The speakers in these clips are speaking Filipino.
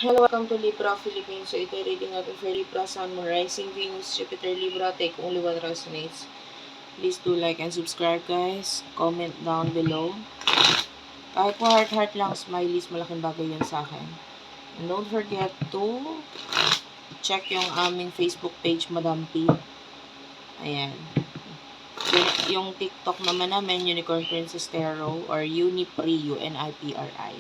Hello, welcome to Libra Philippines. So ito reading natin for Libra, Sun, Moon, Rising, Venus, Jupiter, Libra. Take only what resonates. Please do like and subscribe, guys. Comment down below. Kahit po heart-heart lang, smileys, malaking bagay yun sa akin. And don't forget to check yung aming Facebook page, Madam P. Ayan. Yung TikTok naman namin, Unicorn Princess Tarot or Unipri, UNIPRI.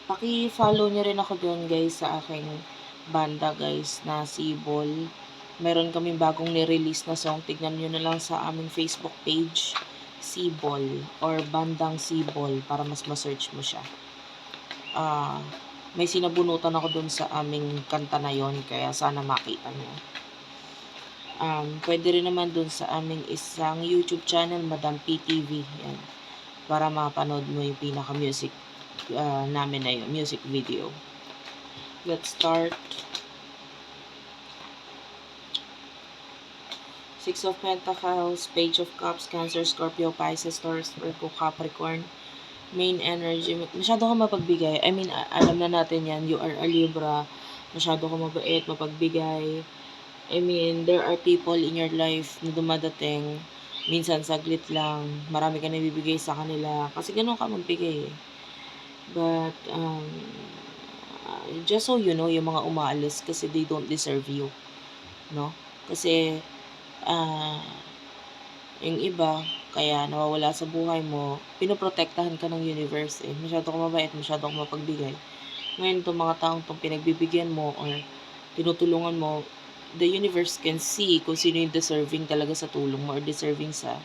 Paki-follow nyo rin ako doon, guys, sa aking banda, guys, na Sibol. Meron kaming bagong ni-release na song. Tignan nyo na lang sa aming Facebook page, Sibol, or Bandang Sibol, para mas ma-search mo siya. May sinabunutan ako doon sa aming kanta na yon, kaya sana makita nyo. Pwede rin naman doon sa aming isang YouTube channel, Madam PTV. Yan. Para mapanood mo yung pinaka-music namin na yun, music video. Let's start. Six of Pentacles, Page of Cups, Cancer, Scorpio, Pisces, Taurus, Virgo, Capricorn. Main energy. Masyado ka mapagbigay. I mean, alam na natin yan. You are a Libra. Masyado ka mabait, mapagbigay. I mean, there are people in your life na dumadating. Minsan saglit lang. Marami ka nabibigay sa kanila. Kasi ganun ka magbigay. But, just so you know, yung mga umaalis kasi they don't deserve you. No? Kasi, yung iba, kaya nawawala sa buhay mo, pinoprotektahan ka ng universe eh. Masyado ka mabait, masyado ka mapagbigay. Ngayon, itong mga taong itong pinagbibigyan mo or tinutulungan mo, the universe can see kung sino yung deserving talaga sa tulong mo or deserving sa,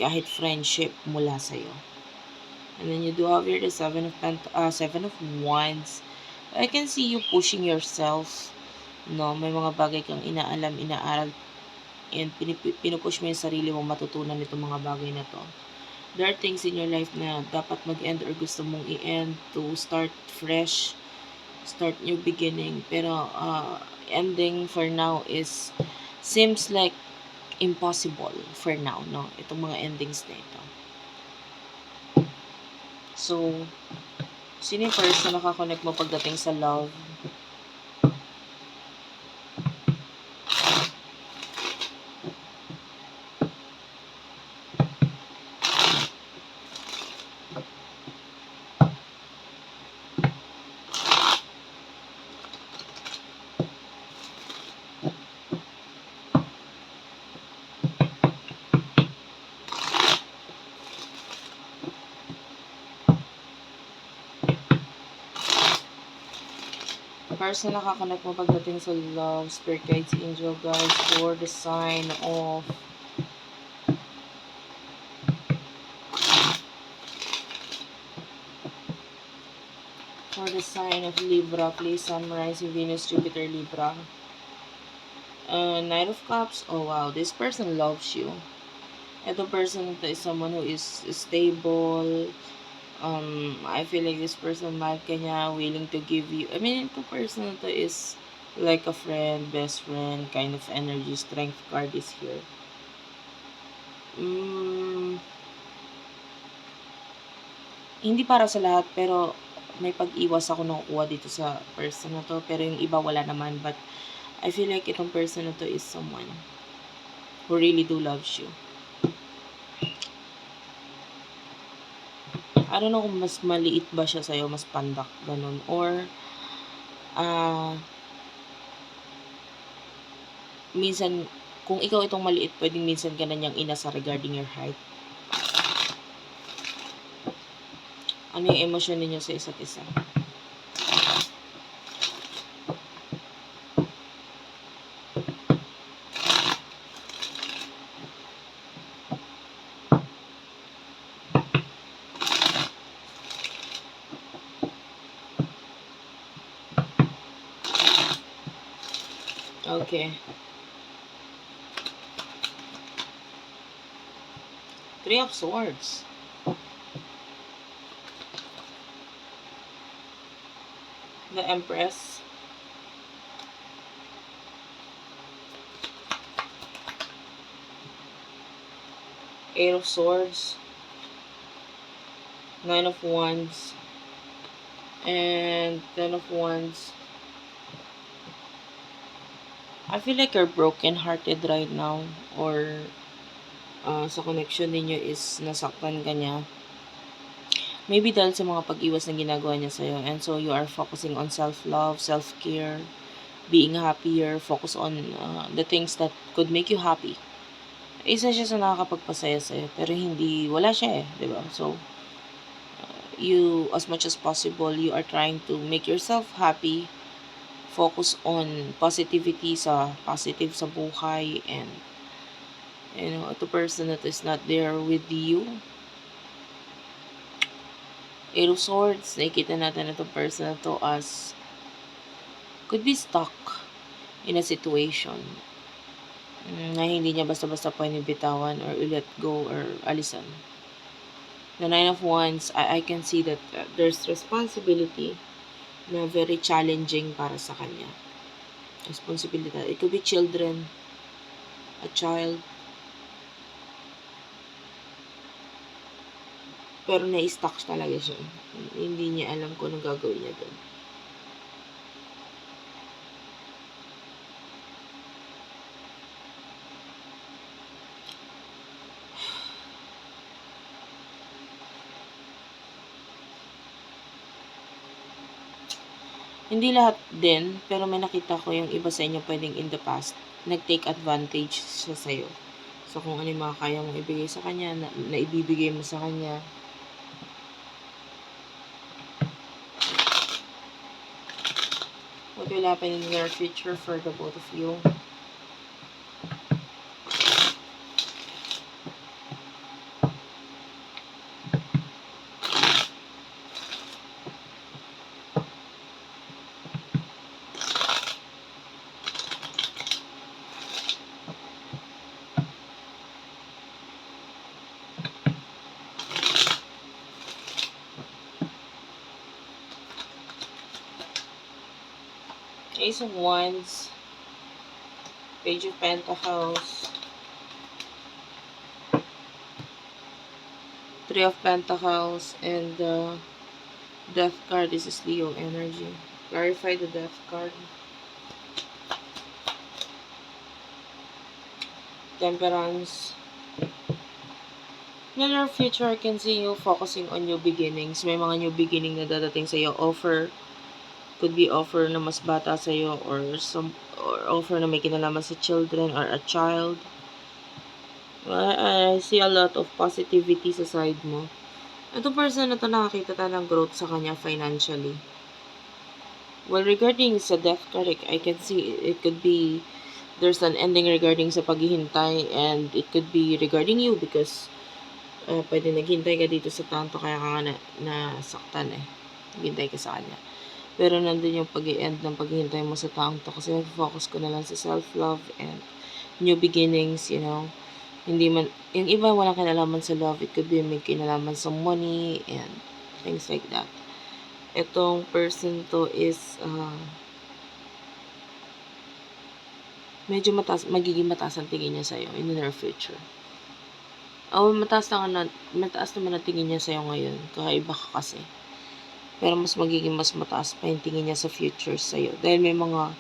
kahit friendship mula sa'yo. And then you do have here the Seven of Wands. I can see you pushing yourself. No, may mga bagay kang inaalam, inaaral, and pinupush mo yung sarili mo matutunan itong mga bagay na to. There are things in your life na dapat mag-end or gusto mong i-end to start fresh, start new beginning. Pero ending for now is seems like impossible for now, no? Itong mga endings na ito. So, sino yung person na nakakonect mo pagdating sa love? Person na nakakonect mo pagdating sa love, spirit guides, angel guides, for the sign of Libra, please, Sun, Rising, Venus, Jupiter, Libra. Knight of Cups. Oh wow, this person loves you. Ito person to is someone who is stable. I feel like this person mahal ka niya, willing to give you. Ito person to is like a friend, best friend, kind of energy. Strength card is here. Hindi para sa lahat, pero may pag-iwas ako nakukuha dito sa person na to. Pero yung iba wala naman. But I feel like itong person na to is someone who really do loves you. I don't know kung mas maliit ba siya sa'yo, mas pandak, ganun. Or, minsan, kung ikaw itong maliit, pwedeng minsan ka na niyang inasa regarding your height. Ano yung emosyon ninyo sa isa't isa? Okay. Three of Swords. The Empress. Eight of Swords. Nine of Wands, and Ten of Wands. I feel like you're broken-hearted right now, or sa connection ninyo is nasaktan ka niya. Maybe dahil sa mga pag-iwas na ginagawa niya sa'yo. And so, you are focusing on self-love, self-care, being happier, focus on the things that could make you happy. Isa siya sa nakakapagpasaya sa'yo, pero wala siya eh, di ba? So, you, as much as possible, you are trying to make yourself happy, focus on positivity, positive sa buhay, and, the person that is not there with you. Eight of Swords, nakikita natin itong person na to as could be stuck in a situation na hindi niya basta-basta pwedeng bitawan or let go or alisan. The Nine of Wands, I can see that there's responsibility na very challenging para sa kanya. Responsibility. It could be children, a child, pero na-stuck talaga siya. Hindi niya alam kung anong gagawin niya doon. Hindi lahat din, pero may nakita ko yung iba sa inyo pwedeng in the past, nag-take advantage siya sa'yo. So, kung ano yung mga kaya mong ibigay sa kanya, na ibibigay mo sa kanya. What will happen in your future for the both of you? Ace of Wands, Page of Pentacles, Three of Pentacles, and the Death card. This is Leo energy. Clarify the Death card. Temperance. In your future, I can see you focusing on new beginnings. May mga new beginning na dadating sa iyo. Offer. Could be offer na mas bata sa iyo, or offer na may kinalaman sa children or a child. I see a lot of positivity sa side mo. Itong person na to, nakakita tayo ng growth sa kanya financially. Well, regarding sa Death card, I can see it could be there's an ending regarding sa paghihintay, and it could be regarding you because pwede naghintay ka dito sa tanto kaya ka nga nasaktan eh. Naghintay ka sa kanya. Pero nandun yung pag-i-end ng paghihintay mo sa taong to kasi focus ko na lang sa self-love and new beginnings, Hindi man, yung iba walang kinalaman sa love, it could be may kinalaman sa money and things like that. Itong person to is medyo magiging mataas ang tingin niya sa'yo in the near future. Mataas naman ang tingin niya sa'yo ngayon. Kakaiba ka kasi. Pero mas mataas pa yung tingin niya sa future sa'yo. Dahil may mga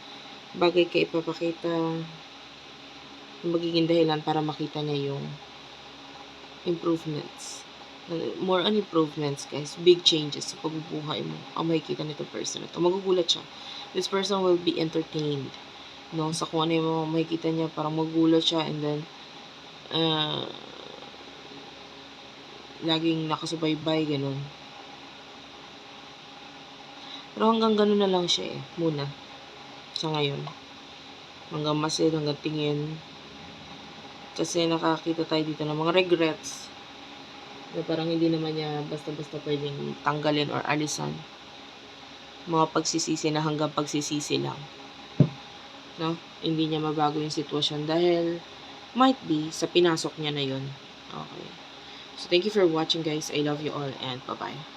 bagay ka ipapakita na magiging dahilan para makita niya yung improvements. More on improvements, guys. Big changes sa pagbubuhay mo. Ang makikita nito person ito. Magugulat siya. This person will be entertained. Sa kung ano yung makikita niya, parang magugulat siya, and then laging nakasubaybay, ganun. Pero hanggang ganun na lang siya muna. Sa ngayon. Hanggang masid, hanggang tingin. Kasi nakakita tayo dito ng mga regrets. Na parang hindi naman niya basta-basta pwedeng tanggalin or alisan. Mga pagsisisi na hanggang pagsisisi lang. Hindi niya mabago yung sitwasyon dahil might be sa pinasok niya na yun. Okay. So, thank you for watching, guys. I love you all, and bye-bye.